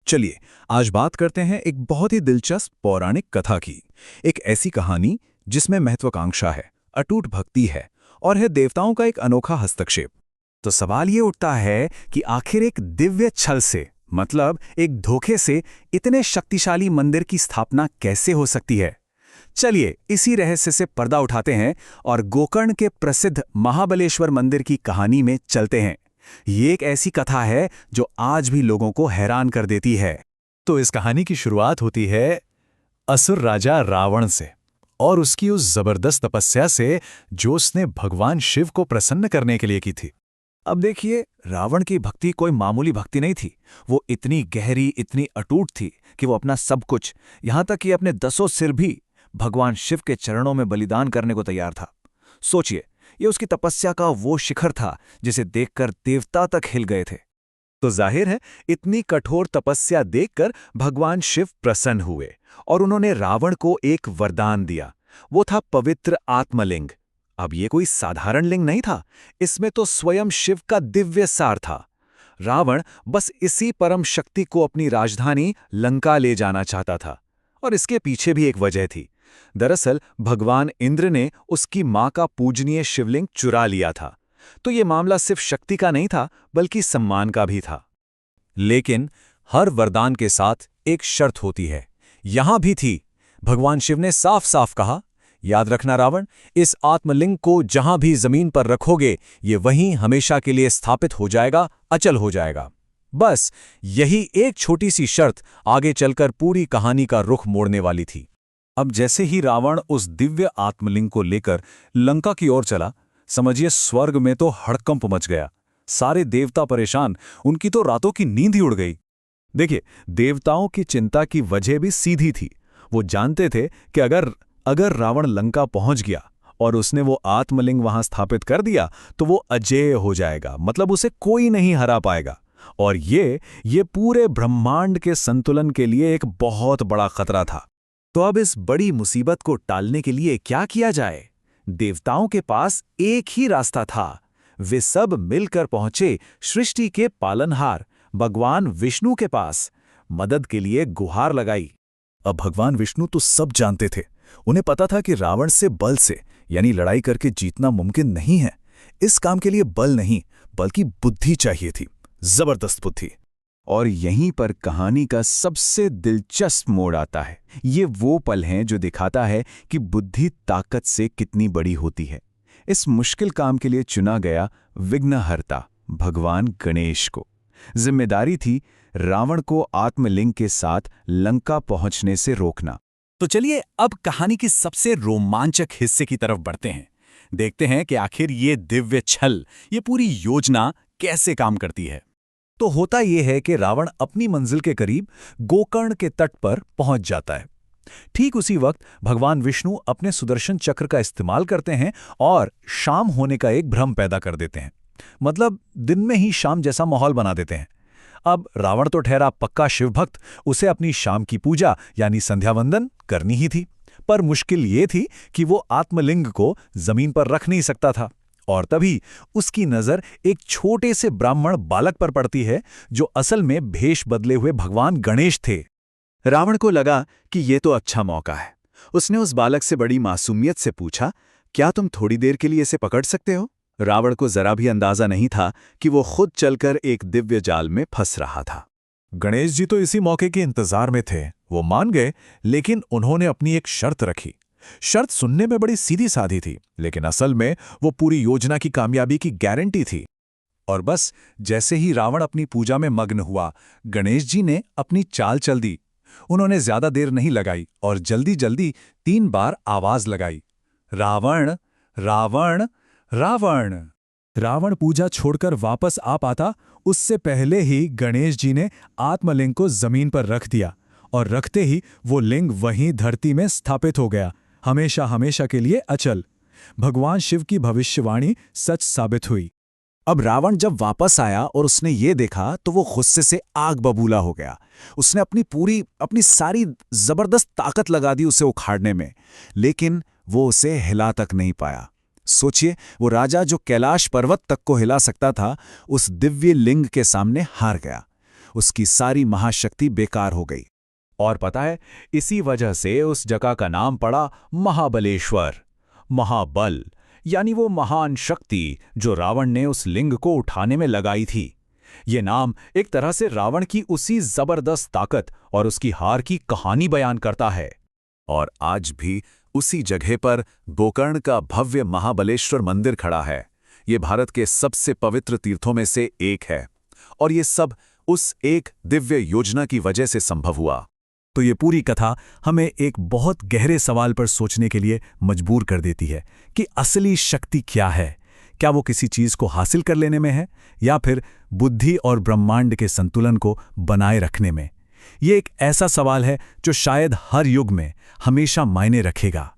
चलिए आज बात करते हैं एक बहुत ही दिलचस्प पौराणिक कथा की। एक ऐसी कहानी जिसमें महत्वाकांक्षा है, अटूट भक्ति है और है देवताओं का एक अनोखा हस्तक्षेप। तो सवाल ये उठता है कि आखिर एक दिव्य छल से, मतलब एक धोखे से, इतने शक्तिशाली मंदिर की स्थापना कैसे हो सकती है। चलिए इसी रहस्य से पर्दा उठाते हैं और गोकर्ण के प्रसिद्ध महाबलेश्वर मंदिर की कहानी में चलते हैं। ये एक ऐसी कथा है जो आज भी लोगों को हैरान कर देती है। तो इस कहानी की शुरुआत होती है असुर राजा रावण से और उसकी उस जबरदस्त तपस्या से जो उसने भगवान शिव को प्रसन्न करने के लिए की थी। अब देखिए, रावण की भक्ति कोई मामूली भक्ति नहीं थी। वो इतनी गहरी, इतनी अटूट थी कि वो अपना सब कुछ, यहां तक कि अपने 10 सिर भी भगवान शिव के चरणों में बलिदान करने को तैयार था। सोचिए, ये उसकी तपस्या का वो शिखर था जिसे देखकर देवता तक हिल गए थे। तो जाहिर है इतनी कठोर तपस्या देखकर भगवान शिव प्रसन्न हुए और उन्होंने रावण को एक वरदान दिया। वो था पवित्र आत्मलिंग। अब ये कोई साधारण लिंग नहीं था, इसमें तो स्वयं शिव का दिव्य सार था। रावण बस इसी परम शक्ति को अपनी राजधानी लंका ले जाना चाहता था, और इसके पीछे भी एक वजह थी। दरअसल भगवान इंद्र ने उसकी मां का पूजनीय शिवलिंग चुरा लिया था। तो ये मामला सिर्फ शक्ति का नहीं था, बल्कि सम्मान का भी था। लेकिन हर वरदान के साथ एक शर्त होती है। यहां भी थी। भगवान शिव ने साफ साफ कहा, याद रखना रावण, इस आत्मलिंग को जहां भी जमीन पर रखोगे, ये वहीं हमेशा के लिए स्थापित हो जाएगा, अचल हो जाएगा। बस यही एक छोटी सी शर्त आगे चलकर पूरी कहानी का रुख मोड़ने वाली थी। अब जैसे ही रावण उस दिव्य आत्मलिंग को लेकर लंका की ओर चला, समझिए स्वर्ग में तो हड़कंप मच गया। सारे देवता परेशान, उनकी तो रातों की नींद ही उड़ गई। देखिए, देवताओं की चिंता की वजह भी सीधी थी। वो जानते थे कि अगर रावण लंका पहुंच गया और उसने वो आत्मलिंग वहां स्थापित कर दिया तो वो अजेय हो जाएगा, मतलब उसे कोई नहीं हरा पाएगा। और ये पूरे ब्रह्मांड के संतुलन के लिए एक बहुत बड़ा खतरा था। तो अब इस बड़ी मुसीबत को टालने के लिए क्या किया जाए? देवताओं के पास एक ही रास्ता था। वे सब मिलकर पहुंचे सृष्टि के पालनहार भगवान विष्णु के पास। मदद के लिए गुहार लगाई। अब भगवान विष्णु तो सब जानते थे। उन्हें पता था कि रावण से बल से, यानी लड़ाई करके जीतना मुमकिन नहीं है। इस काम के लिए बल नहीं, बल्कि बुद्धि चाहिए थी, जबरदस्त बुद्धि। और यहीं पर कहानी का सबसे दिलचस्प मोड़ आता है। ये वो पल हैं जो दिखाता है कि बुद्धि ताकत से कितनी बड़ी होती है। इस मुश्किल काम के लिए चुना गया विघ्नहर्ता भगवान गणेश को। जिम्मेदारी थी रावण को आत्मलिंग के साथ लंका पहुंचने से रोकना। तो चलिए अब कहानी की सबसे रोमांचक हिस्से की तरफ बढ़ते हैं। देखते हैं कि आखिर ये दिव्य छल, ये पूरी योजना कैसे काम करती है। तो होता यह है कि रावण अपनी मंजिल के करीब गोकर्ण के तट पर पहुंच जाता है। ठीक उसी वक्त भगवान विष्णु अपने सुदर्शन चक्र का इस्तेमाल करते हैं और शाम होने का एक भ्रम पैदा कर देते हैं। मतलब दिन में ही शाम जैसा माहौल बना देते हैं। अब रावण तो ठहरा पक्का शिवभक्त, उसे अपनी शाम की पूजा यानी संध्या वंदन करनी ही थी। पर मुश्किल ये थी कि वो आत्मलिंग को जमीन पर रख नहीं सकता था। और तभी उसकी नजर एक छोटे से ब्राह्मण बालक पर पड़ती है, जो असल में भेष बदले हुए भगवान गणेश थे। रावण को लगा कि ये तो अच्छा मौका है। उसने उस बालक से बड़ी मासूमियत से पूछा, क्या तुम थोड़ी देर के लिए इसे पकड़ सकते हो? रावण को जरा भी अंदाजा नहीं था कि वो खुद चलकर एक दिव्य जाल में फंस रहा था। गणेश जी तो इसी मौके के इंतजार में थे। वो मान गए, लेकिन उन्होंने अपनी एक शर्त रखी। शर्त सुनने में बड़ी सीधी साधी थी, लेकिन असल में वो पूरी योजना की कामयाबी की गारंटी थी। और बस जैसे ही रावण अपनी पूजा में मग्न हुआ, गणेश जी ने अपनी चाल चल दी। उन्होंने ज्यादा देर नहीं लगाई और जल्दी जल्दी 3 बार आवाज लगाई, रावण रावण रावण। रावण पूजा छोड़कर वापस आ पाता उससे पहले ही गणेश जी ने आत्मलिंग को जमीन पर रख दिया, और रखते ही वो लिंग वहीं धरती में स्थापित हो गया, हमेशा हमेशा के लिए अचल। भगवान शिव की भविष्यवाणी सच साबित हुई। अब रावण जब वापस आया और उसने ये देखा तो वो गुस्से से आग बबूला हो गया। उसने अपनी सारी जबरदस्त ताकत लगा दी उसे उखाड़ने में, लेकिन वो उसे हिला तक नहीं पाया। सोचिए, वो राजा जो कैलाश पर्वत तक को हिला सकता था, उस दिव्य लिंग के सामने हार गया। उसकी सारी महाशक्ति बेकार हो गई। और पता है, इसी वजह से उस जगह का नाम पड़ा महाबलेश्वर। महाबल यानी वो महान शक्ति जो रावण ने उस लिंग को उठाने में लगाई थी। ये नाम एक तरह से रावण की उसी जबरदस्त ताकत और उसकी हार की कहानी बयान करता है। और आज भी उसी जगह पर गोकर्ण का भव्य महाबलेश्वर मंदिर खड़ा है। ये भारत के सबसे पवित्र तीर्थों में से एक है, और ये सब उस एक दिव्य योजना की वजह से संभव हुआ। तो ये पूरी कथा हमें एक बहुत गहरे सवाल पर सोचने के लिए मजबूर कर देती है कि असली शक्ति क्या है। क्या वो किसी चीज को हासिल कर लेने में है, या फिर बुद्धि और ब्रह्मांड के संतुलन को बनाए रखने में? ये एक ऐसा सवाल है जो शायद हर युग में हमेशा मायने रखेगा।